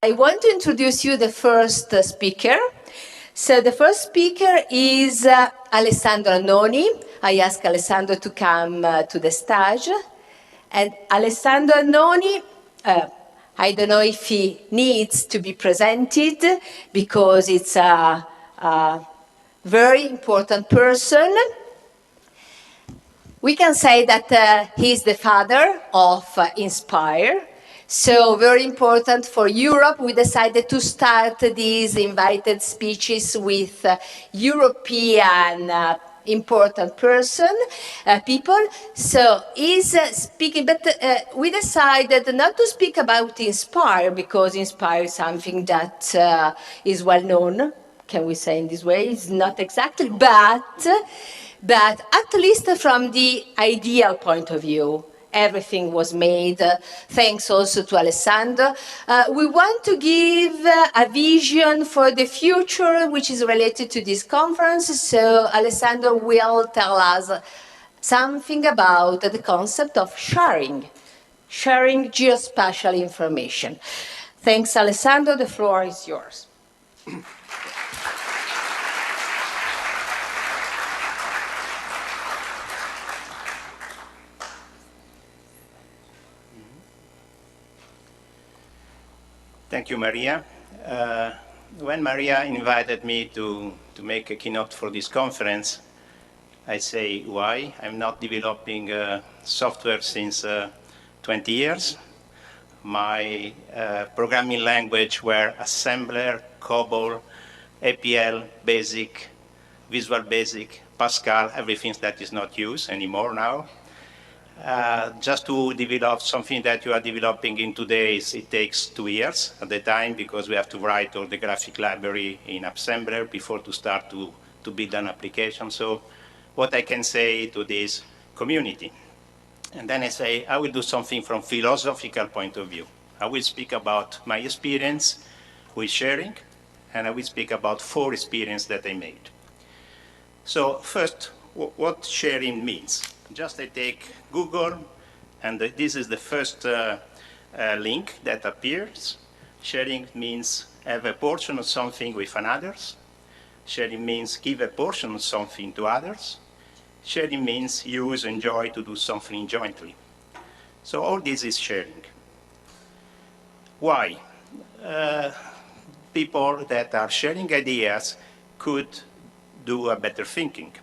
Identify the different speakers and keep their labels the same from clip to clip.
Speaker 1: I want to introduce you the first speaker. So the first speaker is Alessandro Annoni. I ask Alessandro to come to the stage. And Alessandro Annoni, I don't know if he needs to be presented because it's a very important person. We can say that he's the father of Inspire. So very important for Europe. We decided to start these invited speeches with European important people. So he's speaking, but we decided not to speak about Inspire because Inspire is something that is well known. Can we say in this way? It's not exactly, but at least from the ideal point of view, everything was made, thanks also to Alessandro. We want to give a vision for the future, which is related to this conference. So Alessandro will tell us something about the concept of sharing geospatial information. Thanks, Alessandro. The floor is yours.
Speaker 2: Thank you, Maria. When Maria invited me to make a keynote for this conference, I say, why? I'm not developing software since 20 years. My programming language were Assembler, COBOL, APL, BASIC, Visual Basic, Pascal, everything that is not used anymore now. Just to develop something that you are developing in 2 days, it takes 2 years at the time because we have to write all the graphic library in Assembler before to start to build an application. So what I can say to this community. And then I say, I will do something from philosophical point of view. I will speak about my experience with sharing, and I will speak about 4 experiences that I made. So first, what sharing means. Just I take Google, and this is the first link that appears. Sharing means have a portion of something with others. Sharing means give a portion of something to others. Sharing means use, enjoy, to do something jointly. So all this is sharing. Why? People that are sharing ideas could do a better thinking.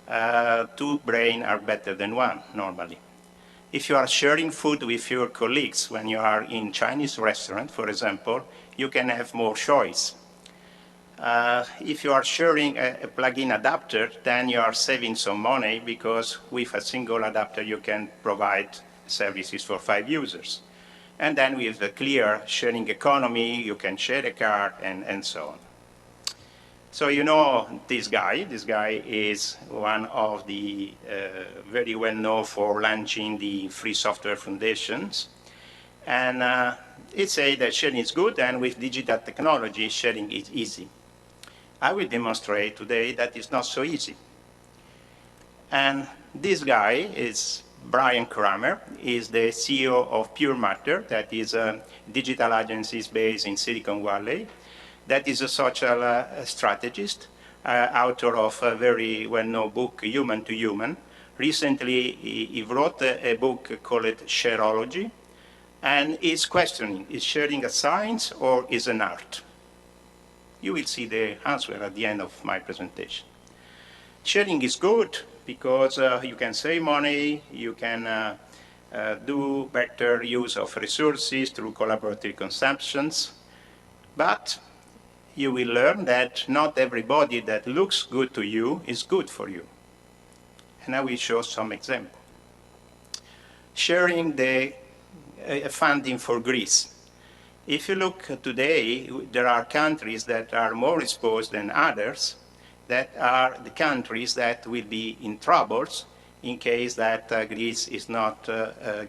Speaker 2: 2 brains are better than 1, normally. If you are sharing food with your colleagues, when you are in Chinese restaurant, for example, you can have more choice. If you are sharing a plug-in adapter, then you are saving some money because with a single adapter you can provide services for 5 users. And then with a clear sharing economy, you can share a car and so on. So you know this guy. This guy is one of the very well known for launching the Free Software Foundations. And it says that sharing is good, and with digital technology, sharing is easy. I will demonstrate today that it's not so easy. And this guy is Brian Kramer, is the CEO of Pure Matter, that is a digital agency based in Silicon Valley. That is a social strategist, author of a very well-known book, Human to Human. Recently, he wrote a book called Shareology, and is questioning, is sharing a science or is an art? You will see the answer at the end of my presentation. Sharing is good because you can save money, you can do better use of resources through collaborative consumptions, but you will learn that not everybody that looks good to you is good for you. And I will show some examples. Sharing the funding for Greece. If you look today, there are countries that are more exposed than others, that are the countries that will be in troubles in case that Greece is not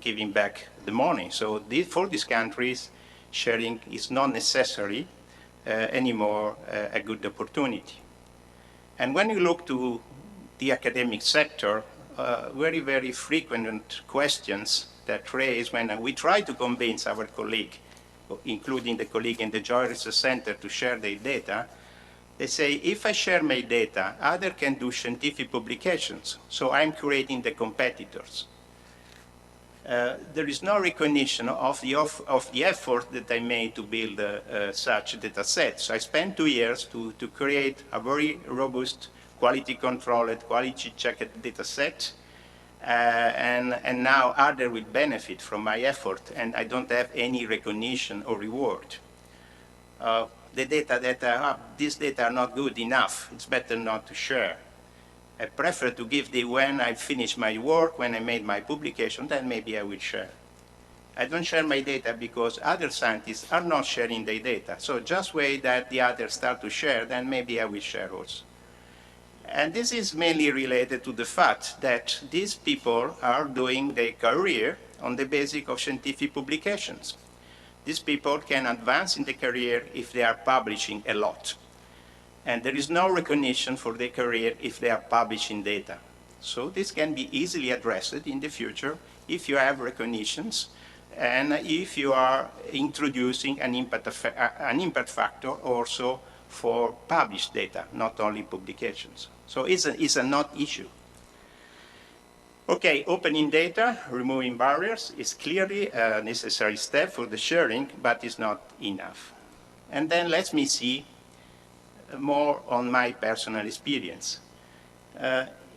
Speaker 2: giving back the money. So for these countries, sharing is not necessary anymore a good opportunity. And when you look to the academic sector, very, very frequent questions that raise when we try to convince our colleague, including the colleague in the Joy Research Center, to share their data. They say, if I share my data, others can do scientific publications, so I'm creating the competitors. There is no recognition of the effort that I made to build such data sets. So I spent 2 years to create a very robust, quality-controlled, quality-checked data set, and now others will benefit from my effort, and I don't have any recognition or reward. The data that I have, these data are not good enough. It's better not to share. I prefer to give the when I finish my work, when I made my publication, then maybe I will share. I don't share my data because other scientists are not sharing their data. So just wait that the others start to share, then maybe I will share also. And this is mainly related to the fact that these people are doing their career on the basis of scientific publications. These people can advance in the career if they are publishing a lot. And there is no recognition for their career if they are publishing data. So this can be easily addressed in the future if you have recognitions and if you are introducing an impact factor also for published data, not only publications. So it's a not issue. Okay, opening data, removing barriers is clearly a necessary step for the sharing, but it's not enough. And then let me see more on my personal experience.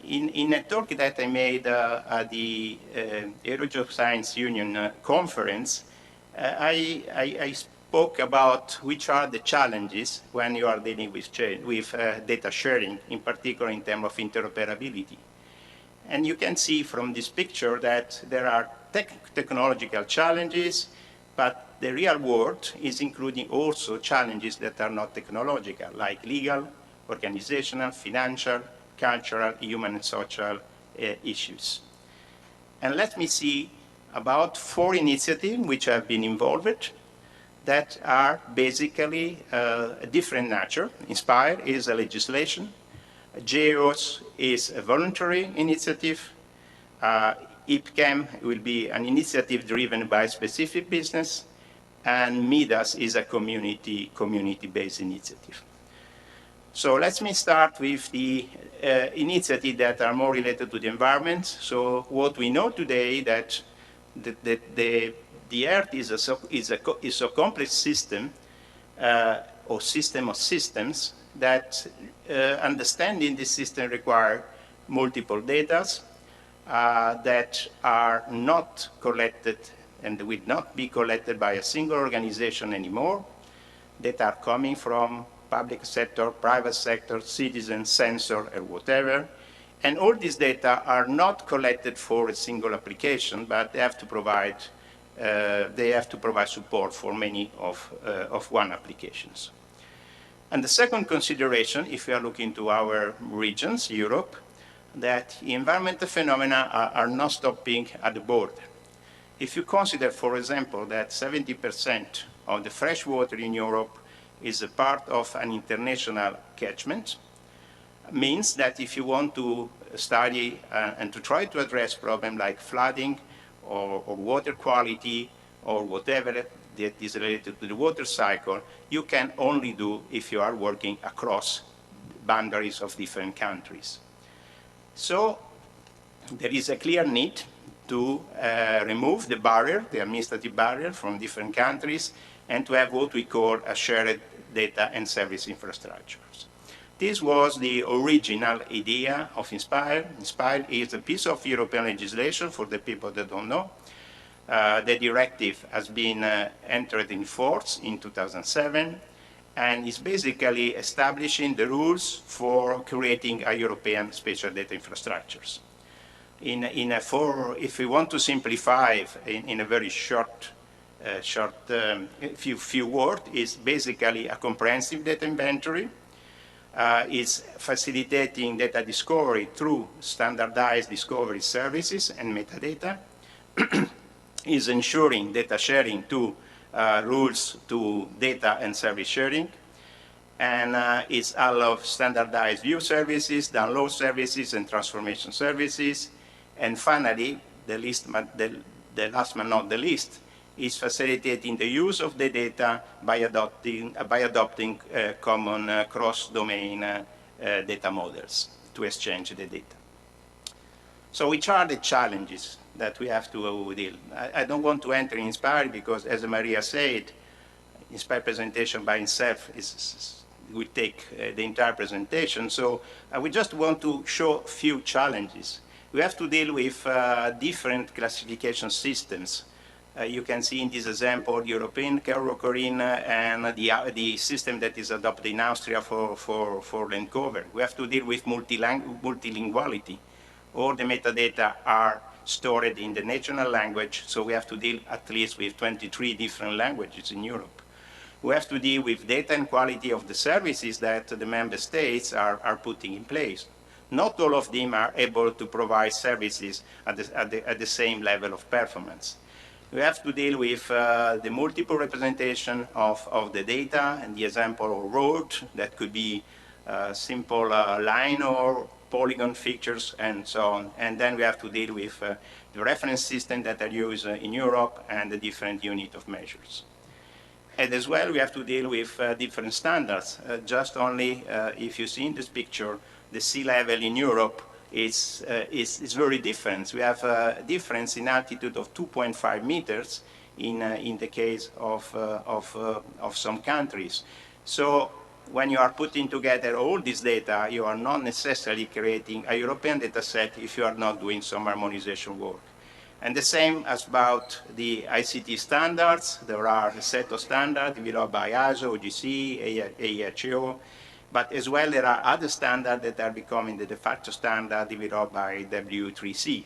Speaker 2: In a talk that I made at the Aerojob Science Union conference, I spoke about which are the challenges when you are dealing with data sharing, in particular in terms of interoperability. And you can see from this picture that there are technological challenges, but the real world is including also challenges that are not technological, like legal, organizational, financial, cultural, human, and social issues. And let me see about 4 initiatives which have been involved that are basically a different nature. INSPIRE is a legislation. GEOS is a voluntary initiative. IPCAM will be an initiative driven by specific business, and MIDAS is a community-based initiative. So let me start with the initiatives that are more related to the environment. So what we know today that the Earth is a complex system or system of systems that understanding this system require multiple data that are not collected and will not be collected by a single organization anymore, that are coming from public sector, private sector, citizens, sensor, or whatever. And all these data are not collected for a single application, but they have to provide support for many of one applications. And the second consideration, if we are looking to our regions, Europe, that environmental phenomena are not stopping at the border. If you consider, for example, that 70% of the fresh water in Europe is a part of an international catchment, means that if you want to study and to try to address problems like flooding or water quality or whatever that is related to the water cycle, you can only do if you are working across boundaries of different countries. So there is a clear need to remove the barrier, the administrative barrier from different countries, and to have what we call a shared data and service infrastructures. This was the original idea of INSPIRE. INSPIRE is a piece of European legislation for the people that don't know. The directive has been entered in force in 2007 and is basically establishing the rules for creating a European spatial data infrastructures. If we want to simplify in a very short few words, is basically a comprehensive data inventory. Is facilitating data discovery through standardized discovery services and metadata. Is ensuring data sharing to rules to data and service sharing. And is allow standardized view services, download services, and transformation services. And finally, the last but not the least, is facilitating the use of the data by adopting common cross-domain data models to exchange the data. So which are the challenges that we have to deal? I don't want to enter Inspire because, as Maria said, Inspire presentation by itself will take the entire presentation. So we just want to show a few challenges. We have to deal with different classification systems. You can see in this example European Corinne and the system that is adopted in Austria for land cover. We have to deal with multilinguality. All the metadata are stored in the national language, so we have to deal at least with 23 different languages in Europe. We have to deal with data and quality of the services that the member states are putting in place. Not all of them are able to provide services at the same level of performance. We have to deal with the multiple representation of the data, and the example of road that could be simple line or polygon features and so on. And then we have to deal with the reference system that are used in Europe and the different unit of measures. And as well, we have to deal with different standards. Just only, if you see in this picture, the sea level in Europe is very different. We have a difference in altitude of 2.5 meters in the case of some countries. So when you are putting together all this data, you are not necessarily creating a European data set if you are not doing some harmonization work. And the same as about the ICT standards. There are a set of standards developed by ISO, OGC, AEHO, but as well there are other standards that are becoming the de facto standard developed by W3C.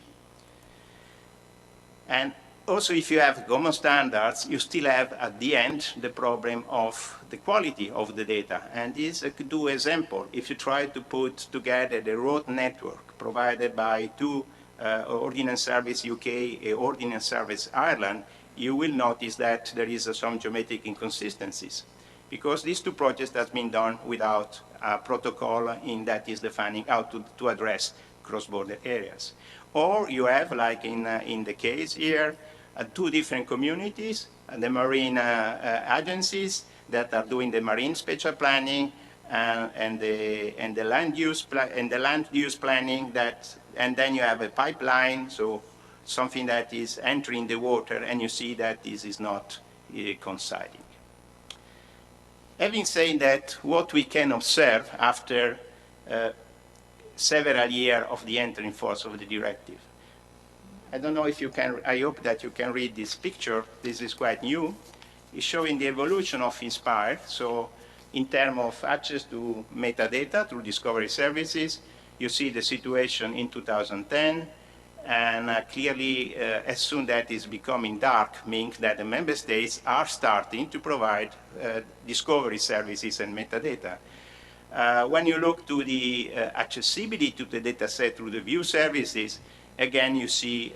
Speaker 2: And also, if you have common standards, you still have at the end the problem of the quality of the data. And this is a good example. If you try to put together the road network provided by two Ordnance Service UK and Ordnance Service Ireland, you will notice that there is some geometric inconsistencies, because these two projects have been done without a protocol in that is defining how to address cross-border areas. Or you have, like in the case here, two different communities, the marine agencies that are doing the marine spatial planning and the land use planning that, and then you have a pipeline, so something that is entering the water, and you see that this is not coinciding. Having said that, what we can observe after several years of the entering force of the directive. I don't know if you can, I hope that you can read this picture. This is quite new. It's showing the evolution of Inspire. So in terms of access to metadata through discovery services, you see the situation in 2010, and clearly as soon that is becoming dark, means that the member states are starting to provide discovery services and metadata. When you look to the accessibility to the data set through the view services, again you see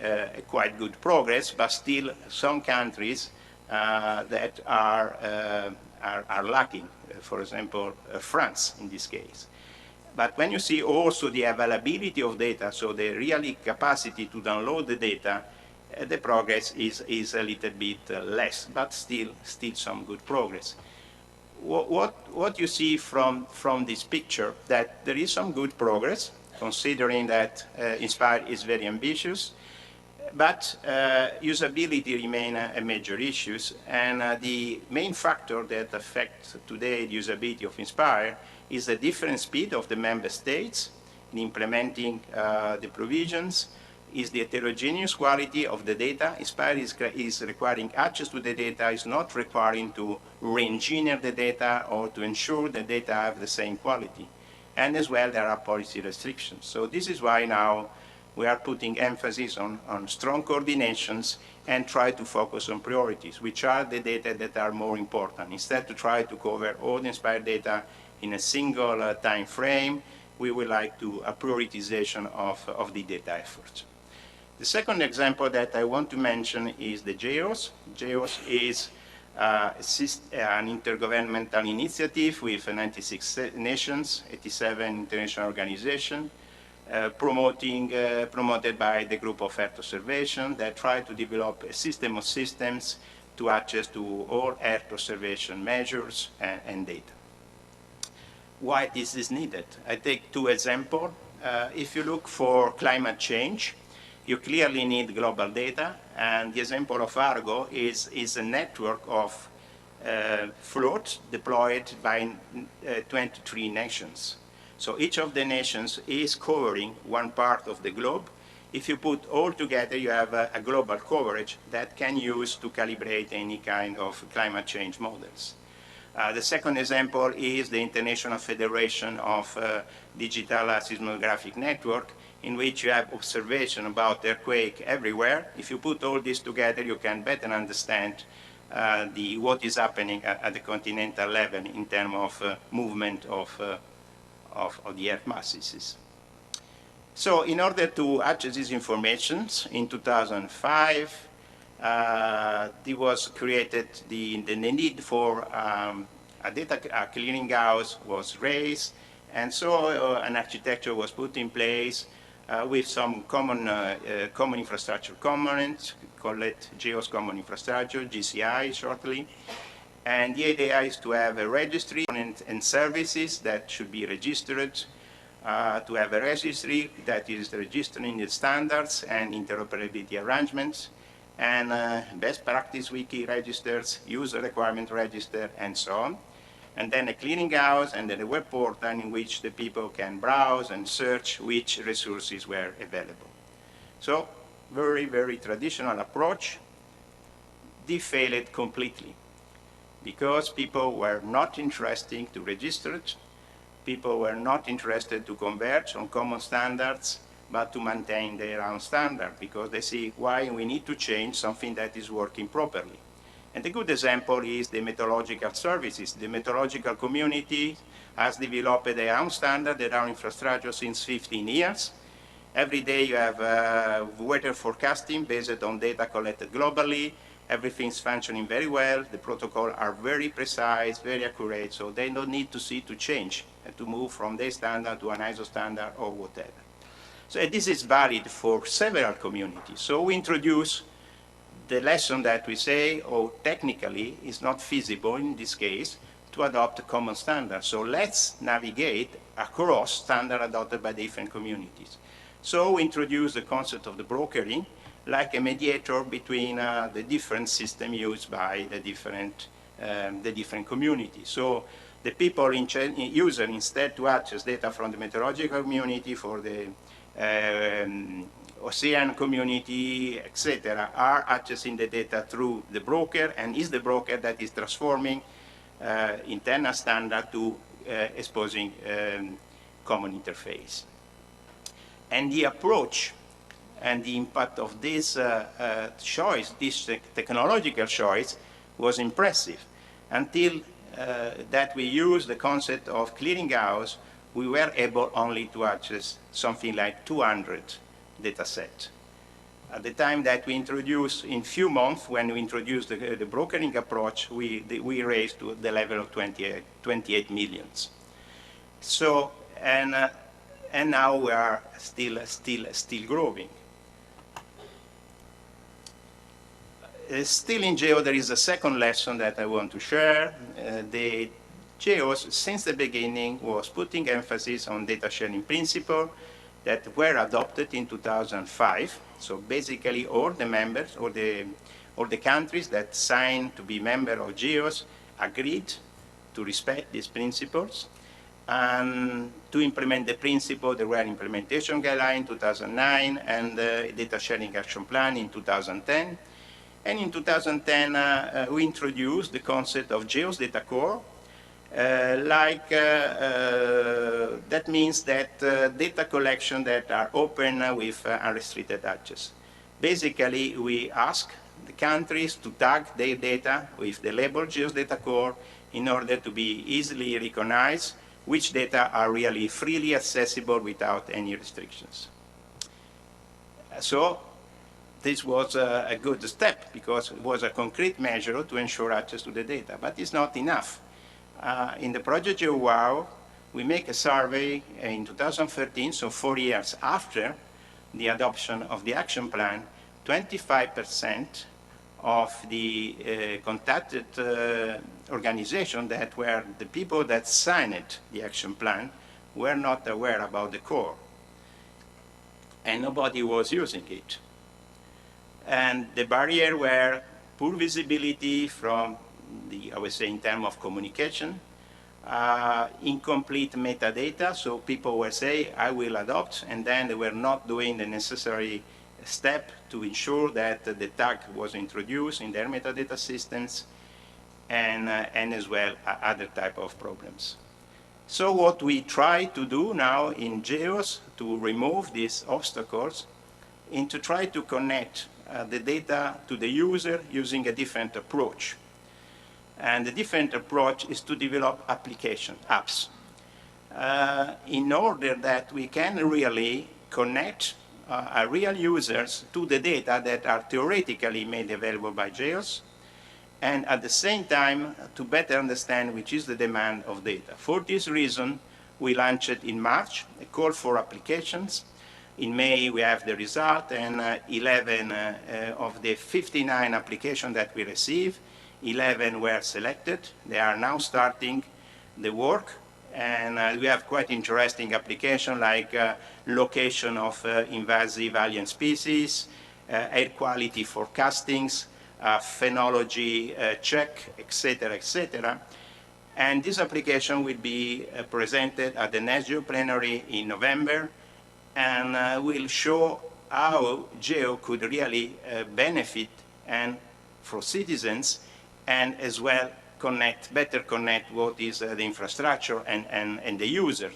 Speaker 2: quite good progress, but still some countries that are lacking, for example, France in this case. But when you see also the availability of data, so the really capacity to download the data, the progress is a little bit less, but still some good progress. What you see from this picture, that there is some good progress, considering that Inspire is very ambitious, but usability remains a major issue, and the main factor that affects today the usability of Inspire is the different speed of the member states in implementing the provisions, is the heterogeneous quality of the data. Inspire is requiring access to the data, is not requiring to re-engineer the data or to ensure the data have the same quality. And as well, there are policy restrictions. So this is why now we are putting emphasis on strong coordinations and try to focus on priorities, which are the data that are more important. Instead to try to cover all the Inspire data in a single time frame, we would like to a prioritization of the data efforts. The second example that I want to mention is the GEOS. GEOS is an intergovernmental initiative with 96 nations, 87 international organizations, promoted by the group of Earth observation that try to develop a system of systems to access to all Earth observation measures and data. Why this is needed? I take two examples. If you look for climate change, you clearly need global data, and the example of Argo is a network of floats deployed by 23 nations. So each of the nations is covering one part of the globe. If you put all together, you have a global coverage that can use to calibrate any kind of climate change models. The second example is the International Federation of Digital Seismographic Network, in which you have observation about earthquake everywhere. If you put all this together, you can better understand what is happening at the continental level in terms of movement of the earth masses. So in order to access these informations, in 2005, there was created the need for a data clearinghouse was raised, and so an architecture was put in place with some common infrastructure components, called it GEOS Common Infrastructure, GCI shortly. And the idea is to have a registry and services that should be registered, to have a registry that is registering the standards and interoperability arrangements, and best practice wiki registers, user requirement register, and so on. And then a clearinghouse, and then a web portal in which the people can browse and search which resources were available. So, very, very traditional approach. They failed completely because people were not interested to register it. People were not interested to converge on common standards, but to maintain their own standard, because they see why we need to change something that is working properly. And a good example is the meteorological services. The meteorological community has developed their own standard, their own infrastructure since 15 years. Every day you have weather forecasting based on data collected globally. Everything's functioning very well. The protocols are very precise, very accurate, so they don't need to see to change and to move from their standard to an ISO standard or whatever. So this is valid for several communities. So we introduce the lesson that we say, oh, technically it's not feasible in this case to adopt a common standard. So let's navigate across standards adopted by different communities. So we introduce the concept of the brokering like a mediator between the different systems used by the different communities. So the people user, instead to access data from the meteorological community for the ocean community, etc., are accessing the data through the broker, and is the broker that is transforming internal standard to exposing common interface. And the approach and the impact of this choice, this technological choice, was impressive. Until that we used the concept of clearinghouse, we were able only to access something like 200 data sets. At the time that we introduced, in few months, when we introduced the brokering approach, we raised to the level of 28 millions. So, and now we are still growing. Still in GEO, there is a second lesson that I want to share. The GEOS, since the beginning, was putting emphasis on data sharing principles that were adopted in 2005. So basically, all the members, all the countries that signed to be members of GEOS agreed to respect these principles. And to implement the principle, there were implementation guidelines in 2009 and the data sharing action plan in 2010. And in 2010, we introduced the concept of GEOS data core. That means that data collection that are open with unrestricted access. Basically, we ask the countries to tag their data with the label GEOS data core in order to be easily recognized which data are really freely accessible without any restrictions. So this was a good step because it was a concrete measure to ensure access to the data, but it's not enough. In the project GeoWow, we make a survey in 2013, so 4 years after the adoption of the action plan. 25% of the contacted organizations that were the people that signed the action plan were not aware about the core. And nobody was using it. And the barrier were poor visibility from the, I would say, in terms of communication, incomplete metadata, so people were saying, I will adopt, and then they were not doing the necessary step to ensure that the tag was introduced in their metadata systems, and as well other type of problems. So what we try to do now in GEOS to remove these obstacles is to try to connect the data to the user using a different approach. And the different approach is to develop application, apps, in order that we can really connect real users to the data that are theoretically made available by GEOS, and at the same time to better understand which is the demand of data. For this reason, we launched in March a call for applications. In May, we have the result, and 11 of the 59 applications that we received, 11 were selected. They are now starting the work, and we have quite interesting applications like location of invasive alien species, air quality forecastings, phenology check, etc., etc. And this application will be presented at the next GEO plenary in November, and will show how GEO could really benefit and for citizens, and as well better connect what is the infrastructure and the users,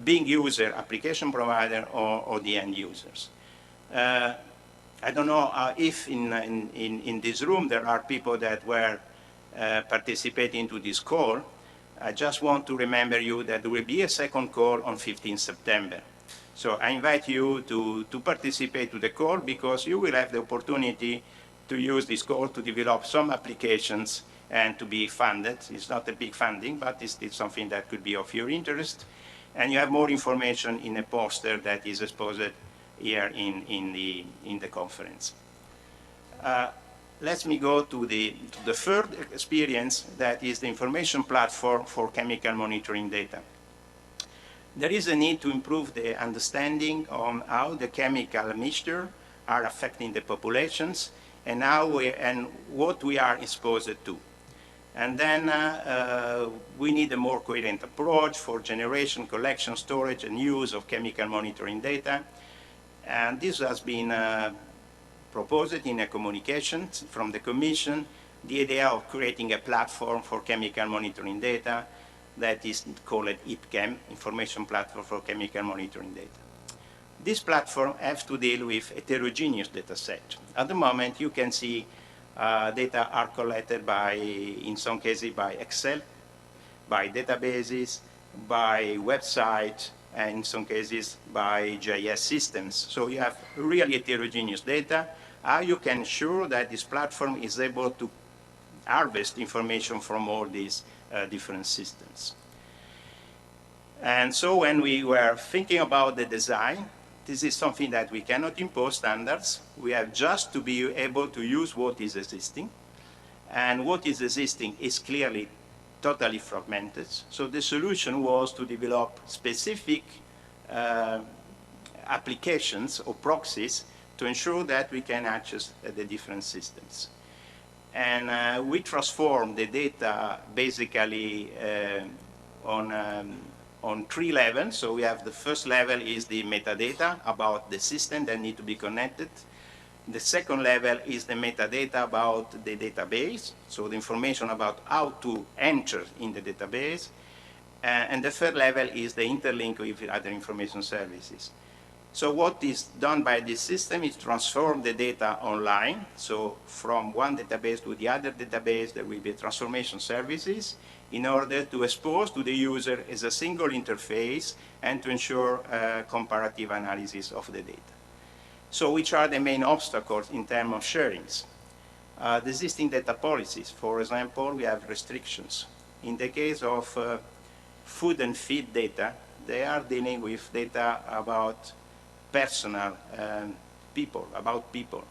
Speaker 2: being user, application provider, or the end users. I don't know if in this room there are people that were participating to this call. I just want to remember you that there will be a second call on 15 September. So I invite you to participate to the call, because you will have the opportunity to use this call to develop some applications and to be funded. It's not a big funding, but it's something that could be of your interest. And you have more information in a poster that is exposed here in the conference. Let me go to the third experience, that is the information platform for chemical monitoring data. There is a need to improve the understanding on how the chemical mixture are affecting the populations, and what we are exposed to. And then we need a more coherent approach for generation, collection, storage, and use of chemical monitoring data. And this has been proposed in a communication from the Commission, the idea of creating a platform for chemical monitoring data that is called IPChem, Information Platform for Chemical Monitoring Data. This platform has to deal with heterogeneous data set. At the moment, you can see data are collected by, in some cases, by Excel, by databases, by websites, and in some cases by GIS systems. So you have really heterogeneous data. How you can ensure that this platform is able to harvest information from all these different systems. And so when we were thinking about the design, this is something that we cannot impose standards. We have just to be able to use what is existing. And what is existing is clearly totally fragmented. So the solution was to develop specific applications or proxies to ensure that we can access the different systems. And we transform the data basically on 3 levels. So we have the first level is the metadata about the system that need to be connected. The second level is the metadata about the database, so the information about how to enter in the database. And the third level is the interlink with other information services. So what is done by this system is transform the data online. So from one database to the other database, there will be transformation services in order to expose to the user as a single interface and to ensure comparative analysis of the data. So which are the main obstacles in terms of sharings? The existing data policies, for example, we have restrictions. In the case of food and feed data. They are dealing with data about personal people, about people.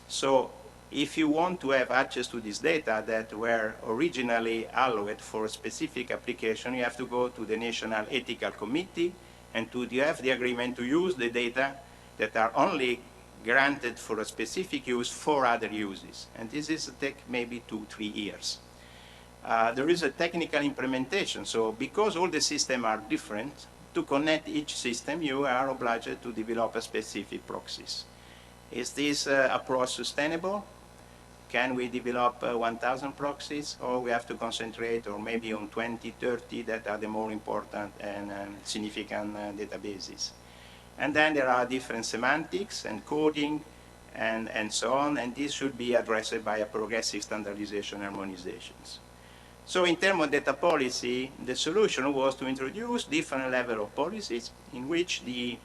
Speaker 2: So if you want to have access to this data that were originally allowed for a specific application, you have to go to the National Ethical Committee and to have the agreement to use the data that are only granted for a specific use for other uses. And this is take maybe 2-3 years. There is a technical implementation. So because all the systems are different, to connect each system, you are obliged to develop a specific proxies. Is this approach sustainable? Can we develop 1,000 proxies, or we have to concentrate or maybe on 20, 30 that are the more important and significant databases? And then there are different semantics and coding and so on, and this should be addressed by a progressive standardization and harmonizations. So in terms of data policy, the solution was to introduce different level of policies in which the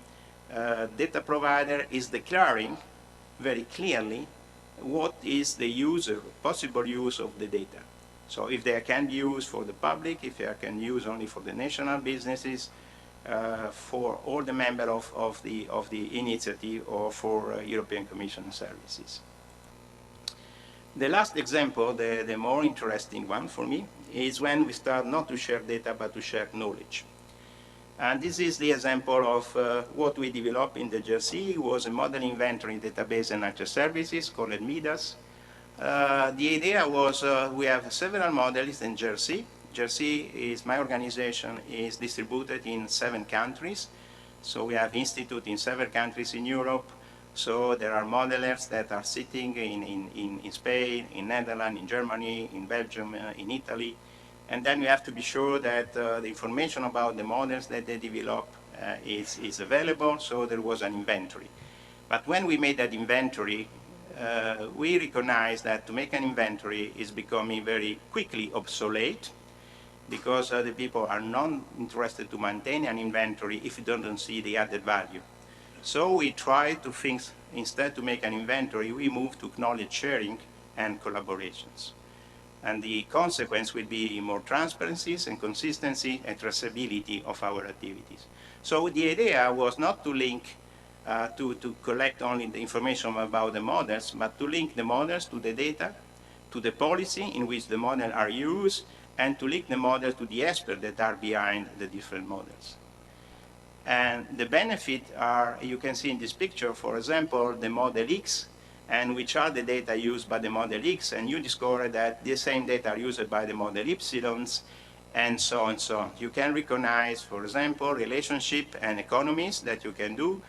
Speaker 2: data provider is declaring very clearly what is the possible use of the data. So if they can be used for the public, if they can be used only for the national businesses, for all the members of the initiative, or for European Commission services. The last example, the more interesting one for me, is when we start not to share data but to share knowledge. And this is the example of what we developed in the JRC. It was a model inventory database and access services called MIDAS. The idea was we have several models in JRC. JRC is, my organization is distributed in 7 countries. So we have institute in 7 countries in Europe. So there are modelers that are sitting in Spain, in Netherlands, in Germany, in Belgium, in Italy. And then we have to be sure that the information about the models that they develop is available, so there was an inventory. But when we made that inventory, we recognized that to make an inventory is becoming very quickly obsolete, because the people are not interested to maintain an inventory if you don't see the added value. So we try to think, instead to make an inventory, we move to knowledge sharing and collaborations. And the consequence will be more transparencies and consistency and traceability of our activities. So the idea was not to link, to collect only the information about the models, but to link the models to the data, to the policy in which the models are used, and to link the model to the experts that are behind the different models. And the benefits are, you can see in this picture, for example, the model X, and which are the data used by the model X, and you discover that the same data are used by the model Ypsilons, and so on and so on. You can recognize, for example, relationship and economies that you can do,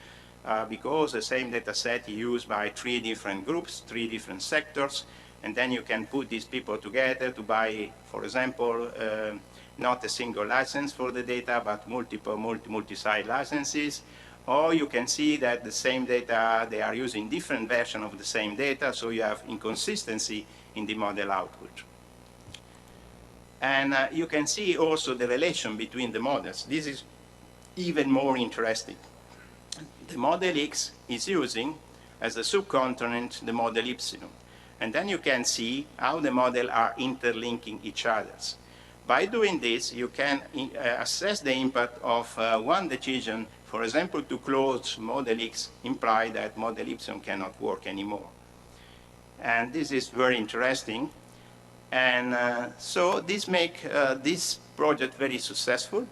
Speaker 2: because the same data set is used by 3 different groups, 3 different sectors, and then you can put these people together to buy, for example, not a single license for the data, but multiple multi-site licenses. Or you can see that the same data, they are using different versions of the same data, so you have inconsistency in the model output. And you can see also the relation between the models. This is even more interesting. The model X is using as a subcomponent the model Epsilon. And then you can see how the models are interlinking each other. By doing this, you can assess the impact of one decision. For example, to close model X imply that model Epsilon cannot work anymore. And this is very interesting. And so this makes this project very successful.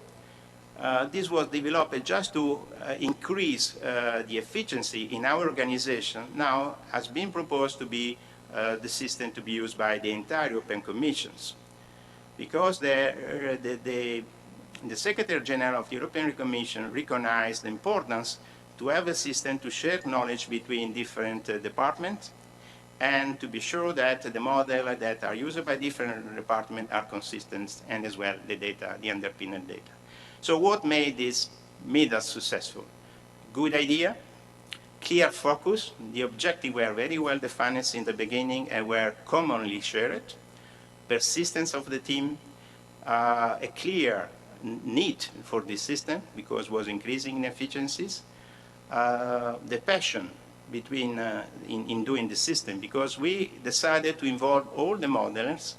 Speaker 2: This was developed just to increase the efficiency in our organization. Now has been proposed to be the system to be used by the entire European Commissions, because the Secretary General of the European Commission recognized the importance to have a system to share knowledge between different departments, and to be sure that the models that are used by different departments are consistent, and as well the data, the underpinning data. So what made this MIDAS successful? Good idea, clear focus, the objectives were very well defined in the beginning and were commonly shared, persistence of the team, a clear need for this system because it was increasing in efficiencies, the passion between in doing the system, because we decided to involve all the models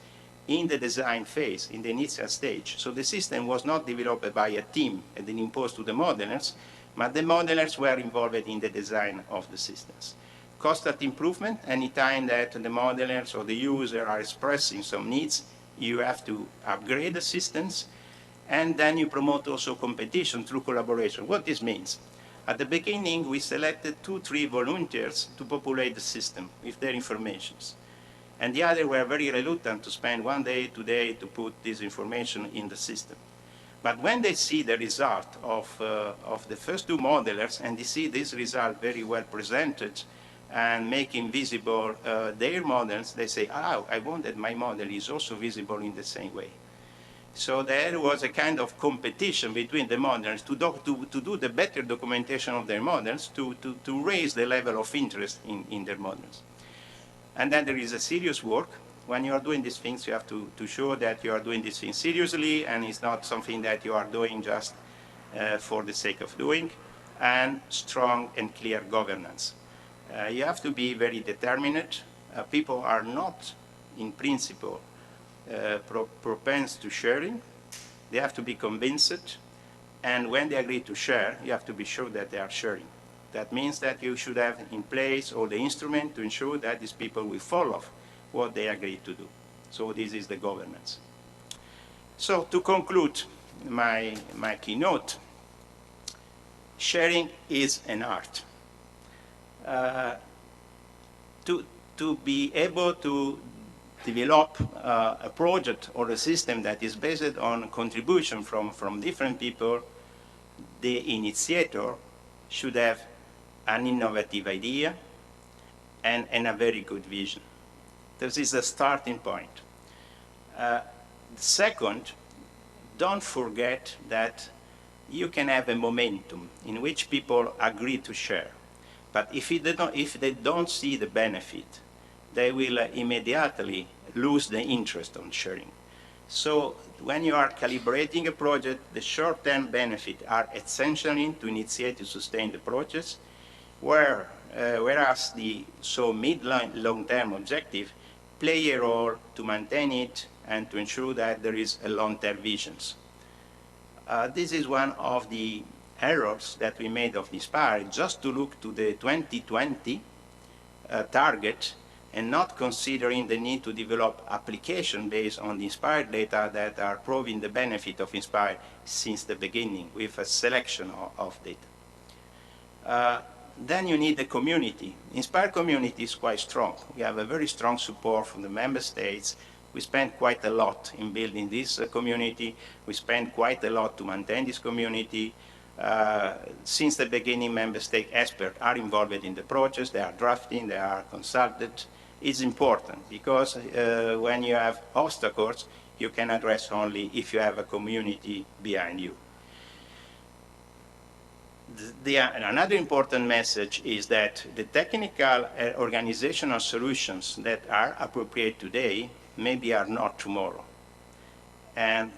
Speaker 2: in the design phase, in the initial stage. So the system was not developed by a team and then imposed to the modelers, but the modelers were involved in the design of the systems. Constant improvement, anytime that the modelers or the user are expressing some needs, you have to upgrade the systems, and then you promote also competition through collaboration. What this means? At the beginning, we selected 2-3 volunteers to populate the system with their informations. And the others were very reluctant to spend 1 day, 2 days to put this information in the system. But when they see the result of the first 2 modelers, and they see this result very well presented and making visible their models, they say, oh, I want that my model is also visible in the same way. So there was a kind of competition between the models to do the better documentation of their models, to raise the level of interest in their models. And then there is a serious work. When you are doing these things, you have to show that you are doing these things seriously, and it's not something that you are doing just for the sake of doing, and strong and clear governance. You have to be very determined. People are not, in principle, propense to sharing. They have to be convinced, and when they agree to share, you have to be sure that they are sharing. That means that you should have in place all the instruments to ensure that these people will follow what they agree to do. So this is the governance. So to conclude my keynote, sharing is an art. To be able to develop a project or a system that is based on contribution from different people, the initiator should have an innovative idea and a very good vision. This is the starting point. Second, don't forget that you can have a momentum in which people agree to share. But if they don't see the benefit, they will immediately lose the interest on sharing. So when you are calibrating a project, the short-term benefits are essential to initiate to sustain the project, whereas the mid-long-term objective play a role to maintain it and to ensure that there is a long-term vision. This is one of the errors that we made of INSPIRE, just to look to the 2020 target and not considering the need to develop applications based on the INSPIRE data that are proving the benefit of INSPIRE since the beginning with a selection of data. Then you need the community. INSPIRE community is quite strong. We have a very strong support from the member states. We spend quite a lot in building this community. We spend quite a lot to maintain this community. Since the beginning, member state experts are involved in the process. They are drafting, they are consulted. It's important because when you have obstacles, you can address only if you have a community behind you. Another important message is that the technical organizational solutions that are appropriate today maybe are not tomorrow. And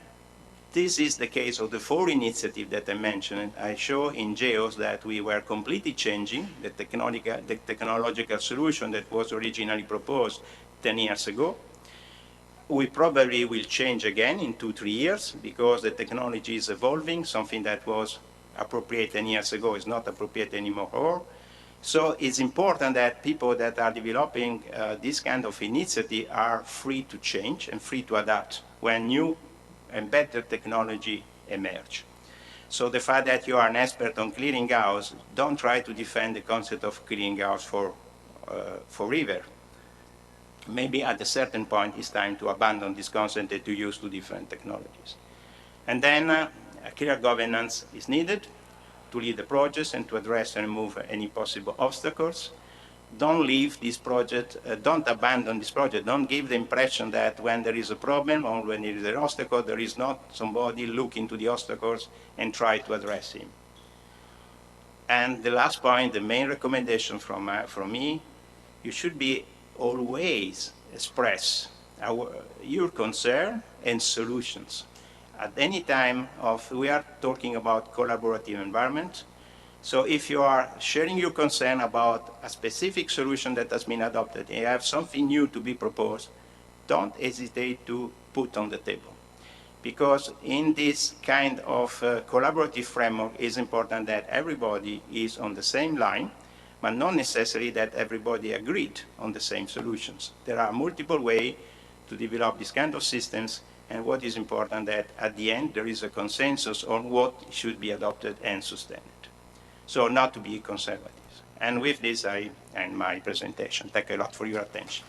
Speaker 2: this is the case of the 4 initiatives that I mentioned. I show in GEOS that we were completely changing the technological solution that was originally proposed 10 years ago. We probably will change again in 2-3 years because the technology is evolving. Something that was appropriate 10 years ago is not appropriate anymore. So it's important that people that are developing this kind of initiative are free to change and free to adapt when new and better technology emerge. So the fact that you are an expert on clearinghouse, don't try to defend the concept of clearinghouse forever. Maybe at a certain point it's time to abandon this concept and to use 2 different technologies. And then a clear governance is needed to lead the project and to address and remove any possible obstacles. Don't leave this project, don't abandon this project. Don't give the impression that when there is a problem or when there is an obstacle, there is not somebody looking to the obstacles and try to address him. And the last point, the main recommendation from me, you should be always express your concern and solutions. At any time we are talking about collaborative environment. So if you are sharing your concern about a specific solution that has been adopted and you have something new to be proposed, don't hesitate to put on the table. Because in this kind of collaborative framework, it's important that everybody is on the same line, but not necessarily that everybody agreed on the same solutions. There are multiple ways to develop this kind of systems, and what is important that at the end there is a consensus on what should be adopted and sustained. So not to be conservative. And with this, I end my presentation. Thank you a lot for your attention.